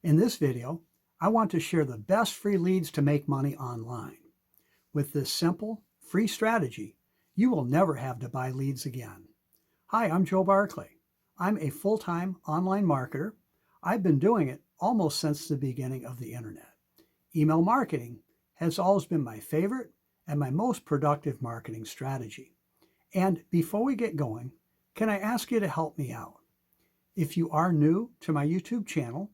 In this video, I want to share the best free leads to make money online. With this simple, free strategy, you will never have to buy leads again. Hi, I'm Joe Barclay. I'm a full-time online marketer. I've been doing it almost since the beginning of the internet. Email marketing has always been my favorite and my most productive marketing strategy. And before we get going, can I ask you to help me out? If you are new to my YouTube channel,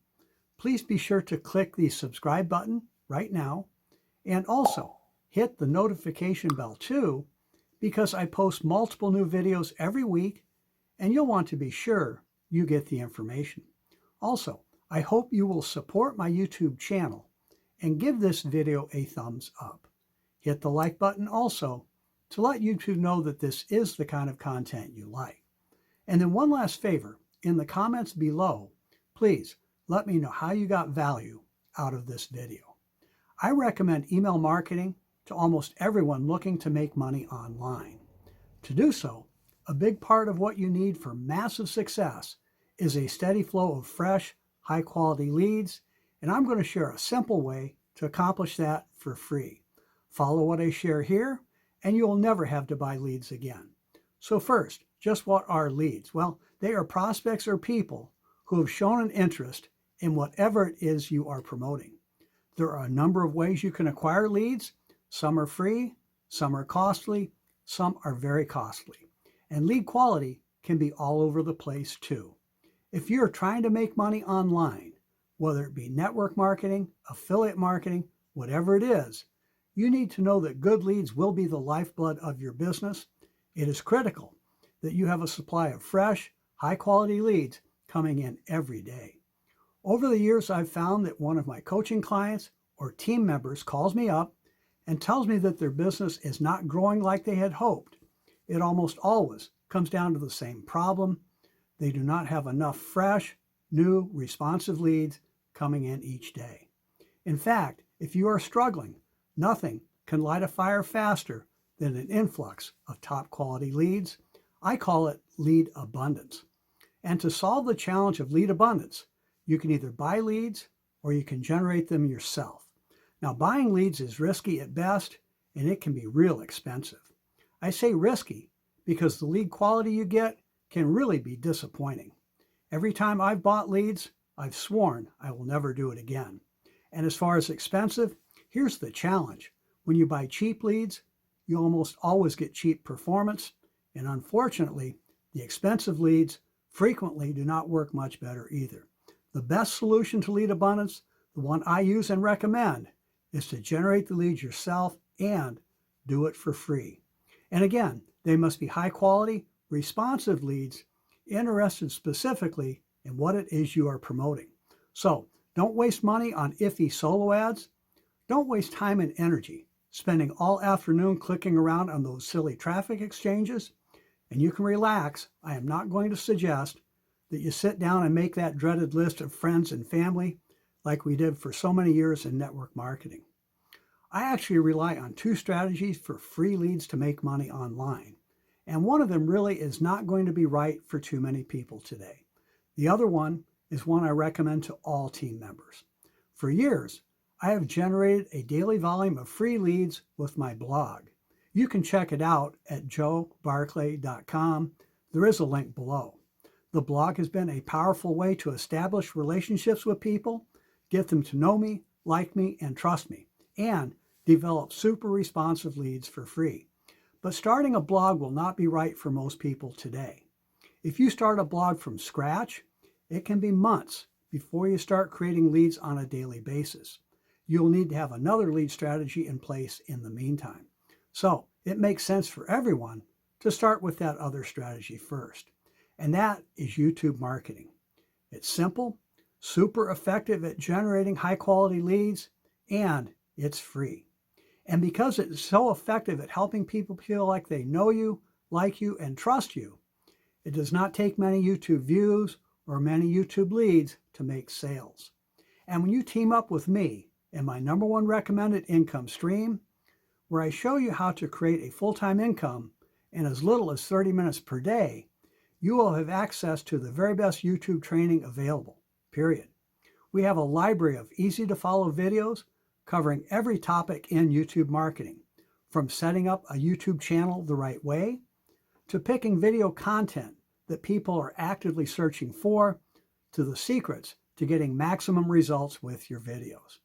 please be sure to click the subscribe button right now and also hit the notification bell too, because I post multiple new videos every week and you'll want to be sure you get the information. Also, I hope you will support my YouTube channel and give this video a thumbs up. Hit the like button also to let YouTube know that this is the kind of content you like. And then one last favor, in the comments below, please let me know how you got value out of this video. I recommend email marketing to almost everyone looking to make money online. To do so, a big part of what you need for massive success is a steady flow of fresh, high-quality leads, and I'm going to share a simple way to accomplish that for free. Follow what I share here, and you will never have to buy leads again. So first, just what are leads? Well, they are prospects or people who have shown an interest in whatever it is you are promoting. There are a number of ways you can acquire leads. Some are free, some are costly, some are very costly. And lead quality can be all over the place too. If you're trying to make money online, whether it be network marketing, affiliate marketing, whatever it is, you need to know that good leads will be the lifeblood of your business. It is critical that you have a supply of fresh, high-quality leads coming in every day. Over the years, I've found that one of my coaching clients or team members calls me up and tells me that their business is not growing like they had hoped. It almost always comes down to the same problem. They do not have enough fresh, new, responsive leads coming in each day. In fact, if you are struggling, nothing can light a fire faster than an influx of top quality leads. I call it lead abundance. And to solve the challenge of lead abundance, you can either buy leads or you can generate them yourself. Now, buying leads is risky at best, and it can be real expensive. I say risky because the lead quality you get can really be disappointing. Every time I've bought leads, I've sworn I will never do it again. And as far as expensive, here's the challenge. When you buy cheap leads, you almost always get cheap performance, and unfortunately, the expensive leads frequently do not work much better either. The best solution to lead abundance, the one I use and recommend, is to generate the leads yourself and do it for free. And again, they must be high quality, responsive leads, interested specifically in what it is you are promoting. So don't waste money on iffy solo ads. Don't waste time and energy spending all afternoon clicking around on those silly traffic exchanges. And you can relax. I am not going to suggest that you sit down and make that dreaded list of friends and family like we did for so many years in network marketing. I actually rely on two strategies for free leads to make money online. And one of them really is not going to be right for too many people today. The other one is one I recommend to all team members. For years, I have generated a daily volume of free leads with my blog. You can check it out at joebarclay.com. There is a link below. The blog has been a powerful way to establish relationships with people, get them to know me, like me, and trust me, and develop super responsive leads for free. But starting a blog will not be right for most people today. If you start a blog from scratch, it can be months before you start creating leads on a daily basis. You'll need to have another lead strategy in place in the meantime. So it makes sense for everyone to start with that other strategy first. And that is YouTube marketing. It's simple, super effective at generating high quality leads, and it's free. And because it's so effective at helping people feel like they know you, like you, and trust you, it does not take many YouTube views or many YouTube leads to make sales. And when you team up with me in my #1 recommended income stream, where I show you how to create a full-time income in as little as 30 minutes per day, you will have access to the very best YouTube training available, period. We have a library of easy-to-follow videos covering every topic in YouTube marketing, from setting up a YouTube channel the right way, to picking video content that people are actively searching for, to the secrets to getting maximum results with your videos.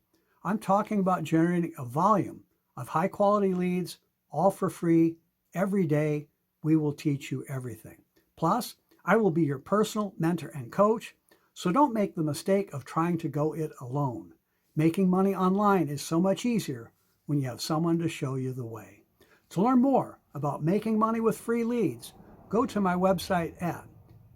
I'm talking about generating a volume of high-quality leads, all for free, every day. We will teach you everything. Plus, I will be your personal mentor and coach, so don't make the mistake of trying to go it alone. Making money online is so much easier when you have someone to show you the way. To learn more about making money with free leads, go to my website at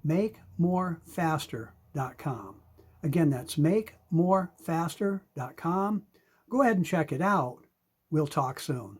makemorefaster.com. Again, that's makemorefaster.com. Go ahead and check it out. We'll talk soon.